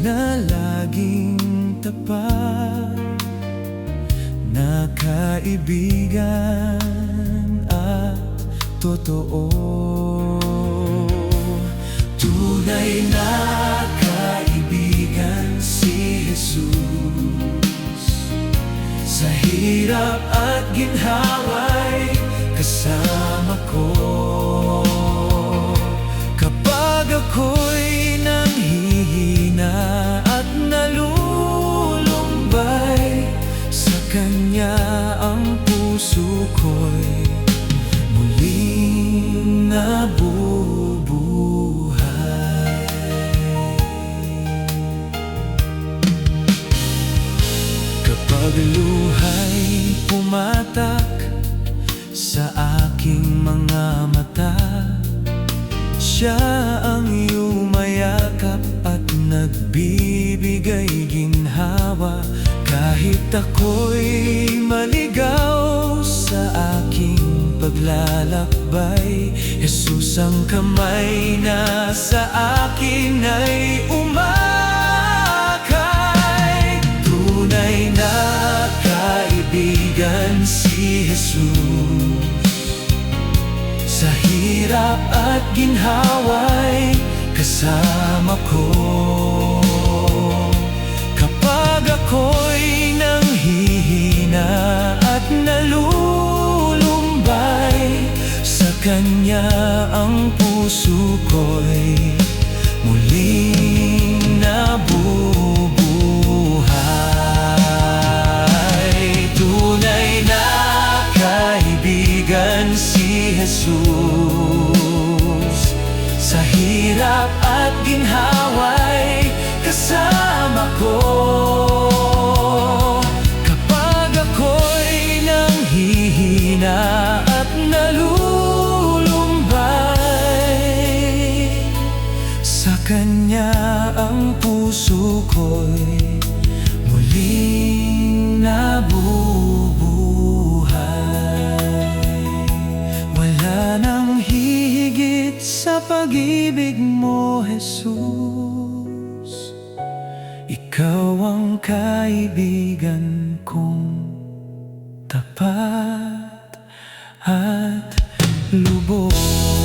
na laging tapat na kaibigan at totoo. Tunay na kaibigan si Jesus, sa hirap at ginhawa'y kasama ko. Kapag ako'y nanghihina at nalulumbay, sa Kanya ang puso ko'y muling nabubuhay. Kapag luha'y pumatak sa aking mga mata, Siya ang yumayakap at nagbibigay ginhawa. Kahit ako'y maligaw sa aking paglalakbay, Jesus ang kamay na sa akin ay umakay. Tunay na kaibigan si Jesus, sa hirap at ginhawa'y kasama ko. Kapag ako'y nanghihina at nalulumbay, sa Kanya ang puso ko'y muling nabubuhay. Tunay na kaibigan si Jesus, sa hirap at ginhawa'y kasama ko. Kapag ako'y nanghihina at nalulumbay, sa Kanya ang puso ko'y muling nabubuhay. Wala nang hihigit sa pag-ibig mo, Jesus. Ikaw ang kaibigan kong tapat at lubos.